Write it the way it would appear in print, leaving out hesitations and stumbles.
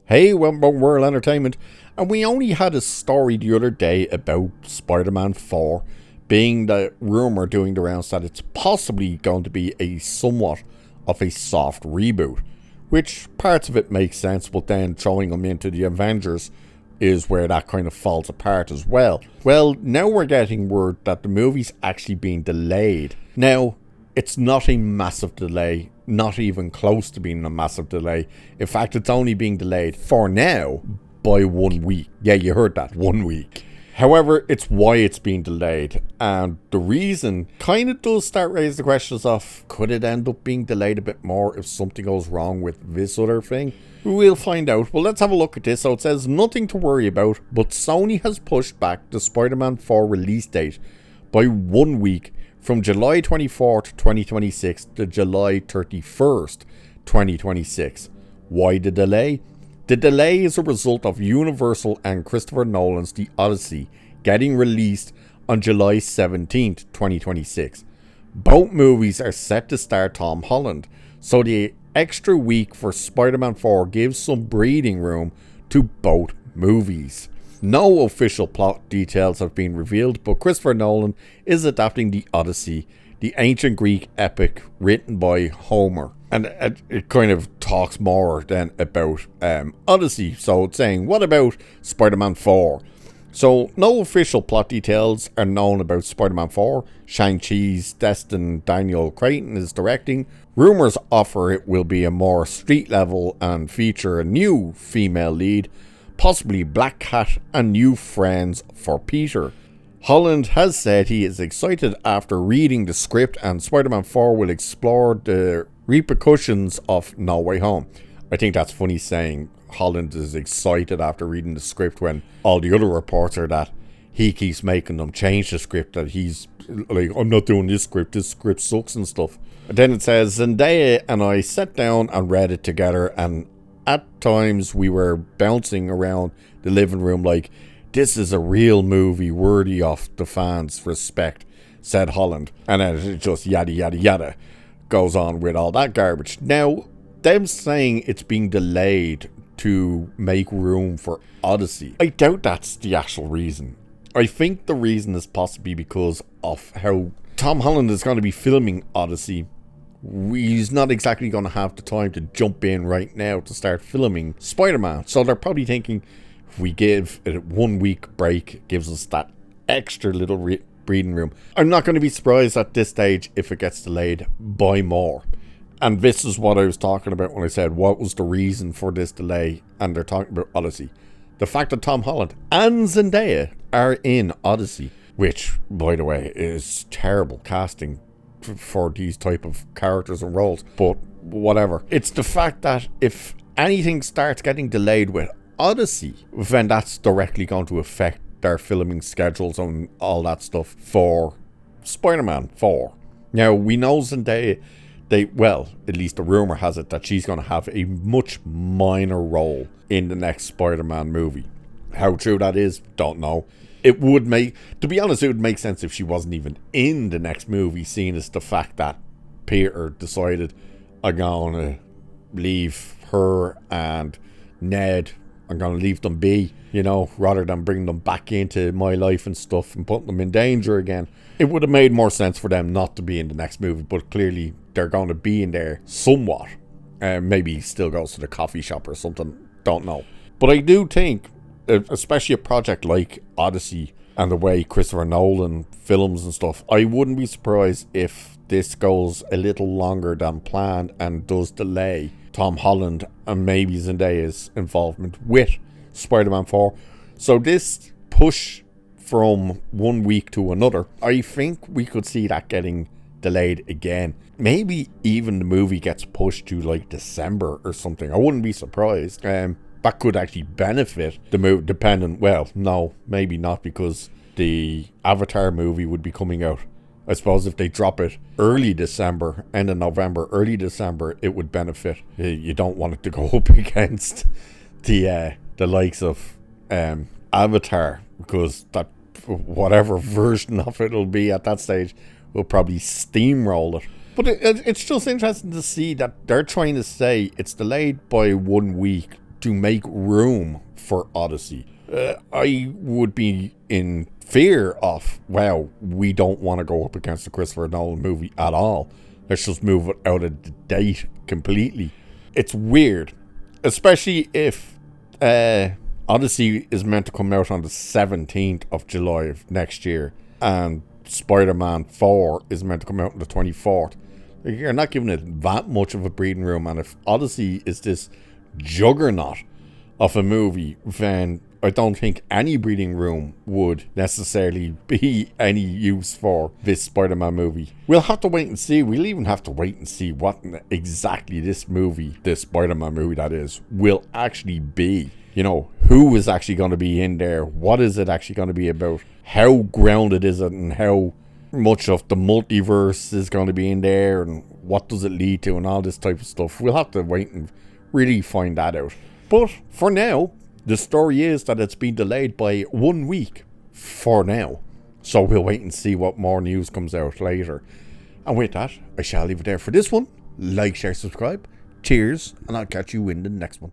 Hey, welcome to World Entertainment, and we only had a story the other day about Spider-Man 4 being the rumour doing the rounds that it's possibly going to be a somewhat of a soft reboot, which parts of it make sense, but then throwing them into the Avengers is where that kind of falls apart as well. Well, now we're getting word that the movie's actually being delayed. Now, it's not a massive delay, not even close to being a massive delay. In fact, it's only being delayed for now by 1 week. Yeah, you heard that, 1 week. However, it's why it's being delayed, and the reason kind of does start raising the questions of, could it end up being delayed a bit more if something goes wrong with this other thing? We'll find out. Well, let's have a look at this. So it says, nothing to worry about, but Sony has pushed back the Spider-Man 4 release date by 1 week, from July 24th, 2026 to July 31st, 2026. Why the delay? The delay is a result of Universal and Christopher Nolan's The Odyssey getting released on July 17th, 2026. Both movies are set to star Tom Holland, so the extra week for Spider-Man 4 gives some breathing room to both movies. No official plot details have been revealed, but Christopher Nolan is adapting The Odyssey, the ancient Greek epic written by Homer. And it kind of talks more than about Odyssey. So it's saying, what about Spider-Man 4? So no official plot details are known about Spider-Man 4. Shang-Chi's destined Daniel Cretton is directing. Rumours offer it will be a more street level and feature a new female lead, possibly Black Cat and new friends for Peter. Holland has said he is excited after reading the script, and Spider-Man 4 will explore the repercussions of No Way Home. I think that's funny saying Holland is excited after reading the script when all the other reports are that he keeps making them change the script, that he's like, I'm not doing this script sucks and stuff. And then it says, Zendaya and I sat down and read it together, and at times we were bouncing around the living room like, this is a real movie worthy of the fans' respect, said Holland. And then it just yada yada yada goes on with all that garbage. Now, them saying it's being delayed to make room for Odyssey, I doubt that's the actual reason. I think the reason is possibly because of how Tom Holland is going to be filming Odyssey. He's not exactly going to have the time to jump in right now to start filming Spider-Man. So they're probably thinking, if we give it a 1 week break, it gives us that extra little breathing room. I'm not going to be surprised at this stage if it gets delayed by more. And this is what I was talking about when I said, what was the reason for this delay? And they're talking about Odyssey. The fact that Tom Holland and Zendaya are in Odyssey, which, by the way, is terrible casting for these type of characters and roles, but whatever. It's the fact that if anything starts getting delayed with Odyssey, then that's directly going to affect their filming schedules and all that stuff for Spider-Man 4. Now, we know Zendaya, at least the rumour has it that she's going to have a much minor role in the next Spider-Man movie. How true that is, don't know. It would make sense if she wasn't even in the next movie, seeing as the fact that Peter decided, I'm going to leave her and Ned, I'm going to leave them be, rather than bring them back into my life and stuff and putting them in danger again. It would have made more sense for them not to be in the next movie, but clearly they're going to be in there somewhat. Maybe he still goes to the coffee shop or something, don't know. But I do think, especially a project like Odyssey and the way Christopher Nolan films and stuff, I wouldn't be surprised if this goes a little longer than planned and does delay Tom Holland and maybe Zendaya's involvement with Spider-Man 4. So this push from 1 week to another, I think we could see that getting delayed again. Maybe even the movie gets pushed to like December or something. I wouldn't be surprised. That could actually benefit the movie, depending, well, no, maybe not, because the Avatar movie would be coming out. I suppose if they drop it early December, end of November, early December, it would benefit. You don't want it to go up against the likes of Avatar, because that whatever version of it will be at that stage will probably steamroll it. But it's just interesting to see that they're trying to say it's delayed by 1 week to make room for Odyssey. I would be in fear of, wow, we don't want to go up against the Christopher Nolan movie at all. Let's just move it out of the date completely. It's weird, especially if Odyssey is meant to come out on the 17th of July of next year, and Spider-Man 4 is meant to come out on the 24th. You're not giving it that much of a breathing room, and if Odyssey is this juggernaut of a movie, then I don't think any breathing room would necessarily be any use for this Spider-Man movie. We'll have to wait and see. We'll even have to wait and see what exactly this Spider-Man movie that is, will actually be. You know, who is actually going to be in there? What is it actually going to be about? How grounded is it, and how much of the multiverse is going to be in there, and what does it lead to, and all this type of stuff. We'll have to wait and really find that out. But for now, the story is that it's been delayed by 1 week for now. So we'll wait and see what more news comes out later. And with that, I shall leave it there for this one. Like, share, subscribe. Cheers, and I'll catch you in the next one.